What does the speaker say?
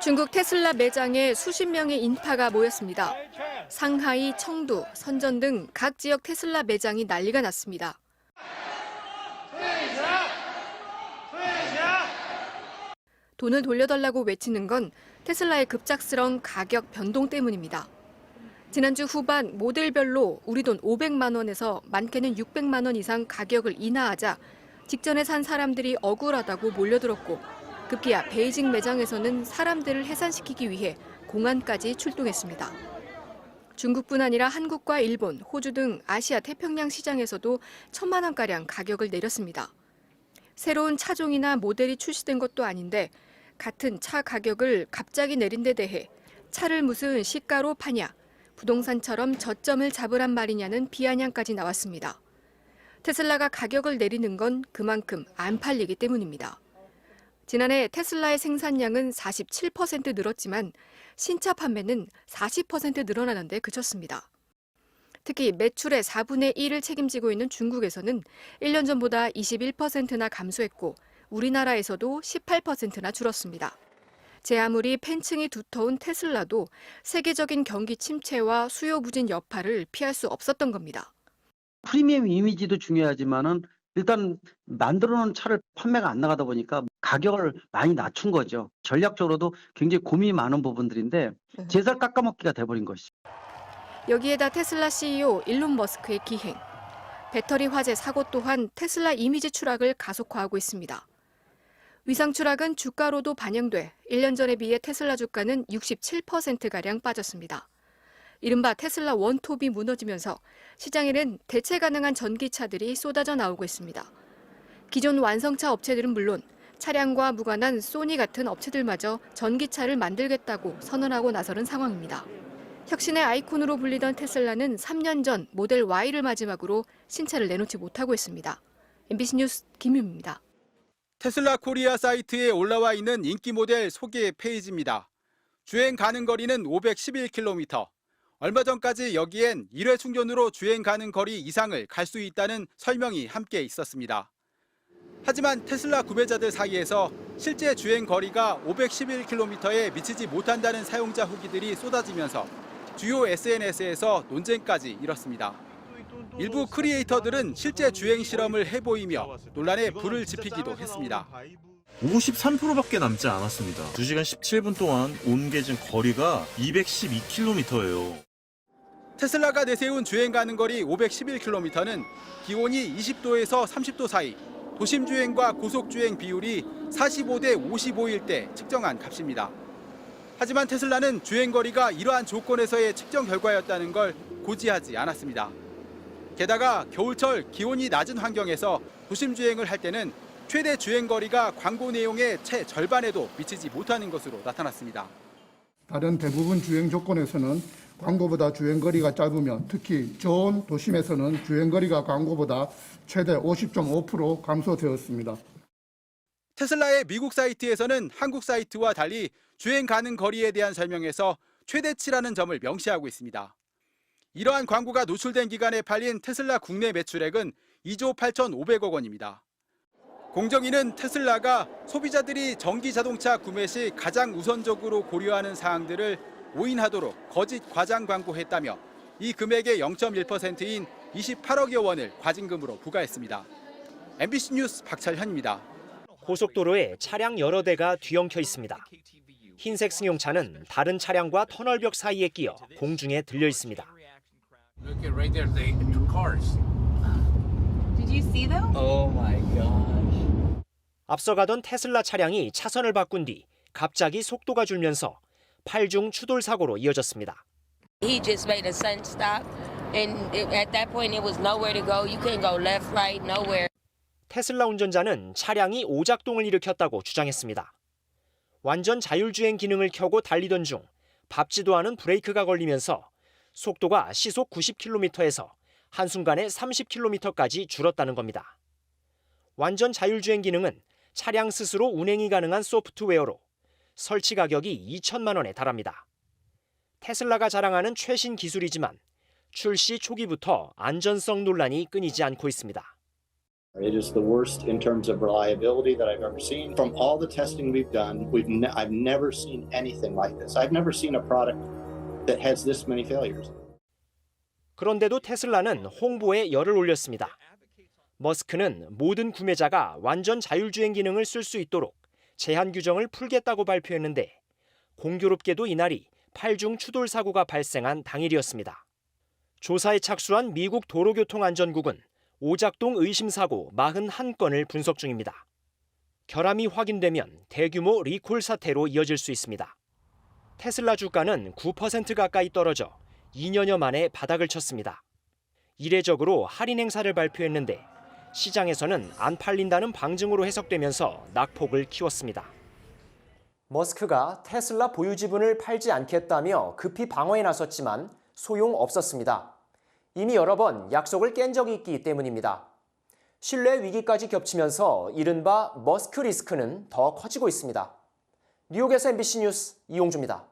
중국 테슬라 매장에 수십 명의 인파가 모였습니다. 상하이, 청두, 선전 등 각 지역 테슬라 매장이 난리가 났습니다. 돈을 돌려달라고 외치는 건 테슬라의 급작스러운 가격 변동 때문입니다. 지난주 후반 모델별로 우리 돈 500만 원에서 많게는 600만 원 이상 가격을 인하하자 직전에 산 사람들이 억울하다고 몰려들었고 급기야 베이징 매장에서는 사람들을 해산시키기 위해 공안까지 출동했습니다. 중국뿐 아니라 한국과 일본, 호주 등 아시아 태평양 시장에서도 1,000만 원가량 가격을 내렸습니다. 새로운 차종이나 모델이 출시된 것도 아닌데 같은 차 가격을 갑자기 내린 데 대해 차를 무슨 시가로 파냐, 부동산처럼 저점을 잡으란 말이냐는 비아냥까지 나왔습니다. 테슬라가 가격을 내리는 건 그만큼 안 팔리기 때문입니다. 지난해 테슬라의 생산량은 47% 늘었지만 신차 판매는 40% 늘어나는 데 그쳤습니다. 특히 매출의 4분의 1을 책임지고 있는 중국에서는 1년 전보다 21%나 감소했고 우리나라에서도 18%나 줄었습니다. 제 아무리 팬층이 두터운 테슬라도 세계적인 경기 침체와 수요 부진 여파를 피할 수 없었던 겁니다. 프리미엄 이미지도 중요하지만은 일단 만들어 놓은 차를 판매가 안 나가다 보니까 가격을 많이 낮춘 거죠. 전략적으로도 굉장히 고민이 많은 부분들인데 제살 깎아먹기가 돼버린 것이죠. 여기에다 테슬라 CEO 일론 머스크의 기행, 배터리 화재 사고 또한 테슬라 이미지 추락을 가속화하고 있습니다. 위상 추락은 주가로도 반영돼 1년 전에 비해 테슬라 주가는 67%가량 빠졌습니다. 이른바 테슬라 원톱이 무너지면서 시장에는 대체 가능한 전기차들이 쏟아져 나오고 있습니다. 기존 완성차 업체들은 물론 차량과 무관한 소니 같은 업체들마저 전기차를 만들겠다고 선언하고 나서는 상황입니다. 혁신의 아이콘으로 불리던 테슬라는 3년 전 모델 Y를 마지막으로 신차를 내놓지 못하고 있습니다. MBC 뉴스 김유미입니다. 테슬라 코리아 사이트에 올라와 있는 인기 모델 소개 페이지입니다. 주행 가능 거리는 511km. 얼마 전까지 여기엔 1회 충전으로 주행 가능 거리 이상을 갈 수 있다는 설명이 함께 있었습니다. 하지만 테슬라 구매자들 사이에서 실제 주행 거리가 511km에 미치지 못한다는 사용자 후기들이 쏟아지면서 주요 SNS에서 논쟁까지 일었습니다. 일부 크리에이터들은 실제 주행 실험을 해보이며 논란에 불을 지피기도 했습니다. 53%밖에 남지 않았습니다. 2시간 17분 동안 옮겨진 거리가 212km예요. 테슬라가 내세운 주행 가능 거리 511km는 기온이 20도에서 30도 사이, 도심 주행과 고속 주행 비율이 45대 55일 때 측정한 값입니다. 하지만 테슬라는 주행 거리가 이러한 조건에서의 측정 결과였다는 걸 고지하지 않았습니다. 게다가 겨울철 기온이 낮은 환경에서 도심 주행을 할 때는 최대 주행 거리가 광고 내용의 채 절반에도 미치지 못하는 것으로 나타났습니다. 다른 대부분 주행 조건에서는 광고보다 주행거리가 짧으면 특히 저온 도심에서는 주행거리가 광고보다 최대 50.5% 감소되었습니다. 테슬라의 미국 사이트에서는 한국 사이트와 달리 주행 가능 거리에 대한 설명에서 최대치라는 점을 명시하고 있습니다. 이러한 광고가 노출된 기간에 팔린 테슬라 국내 매출액은 2조 8,500억 원입니다. 공정위는 테슬라가 소비자들이 전기 자동차 구매 시 가장 우선적으로 고려하는 사항들을 오인하도록 거짓 과장 광고했다며 이 금액의 0.1%인 28억여 원을 과징금으로 부과했습니다. MBC 뉴스 박철현입니다. 고속도로에 차량 여러 대가 뒤엉켜 있습니다. 흰색 승용차는 다른 차량과 터널벽 사이에 끼어 공중에 들려 있습니다. Look at right there, the two cars. Did you see them? Oh my gosh. 앞서가던 테슬라 차량이 차선을 바꾼 뒤 갑자기 속도가 줄면서 팔중 추돌 사고로 이어졌습니다. He just made a sudden stop, and at that point it was nowhere to go. You couldn't go left, right, nowhere. 테슬라 운전자는 차량이 오작동을 일으켰다고 주장했습니다. 완전 자율주행 기능을 켜고 달리던 중 밟지도 않은 브레이크가 걸리면서 속도가 시속 90km에서 한순간에 30km까지 줄었다는 겁니다. 완전 자율주행 기능은 차량 스스로 운행이 가능한 소프트웨어로 설치 가격이 2천만 원에 달합니다. 테슬라가 자랑하는 최신 기술이지만 출시 초기부터 안전성 논란이 끊이지 않고 있습니다. It is the worst in terms of reliability that I've ever seen. From all the testing we've done, I've never seen anything like this. I've never seen a product that has this many failures. 그런데도 테슬라는 홍보에 열을 올렸습니다. 머스크는 모든 구매자가 완전 자율주행 기능을 쓸 수 있도록 제한 규정을 풀겠다고 발표했는데 공교롭게도 이날이 8중 추돌 사고가 발생한 당일이었습니다. 조사에 착수한 미국 도로교통안전국은 오작동 의심 사고 41건을 분석 중입니다. 결함이 확인되면 대규모 리콜 사태로 이어질 수 있습니다. 테슬라 주가는 9% 가까이 떨어져 2년여 만에 바닥을 쳤습니다. 이례적으로 할인 행사를 발표했는데 시장에서는 안 팔린다는 방증으로 해석되면서 낙폭을 키웠습니다. 머스크가 테슬라 보유 지분을 팔지 않겠다며 급히 방어에 나섰지만 소용없었습니다. 이미 여러 번 약속을 깬 적이 있기 때문입니다. 신뢰 위기까지 겹치면서 이른바 머스크 리스크는 더 커지고 있습니다. 뉴욕에서 MBC 뉴스 이용주입니다.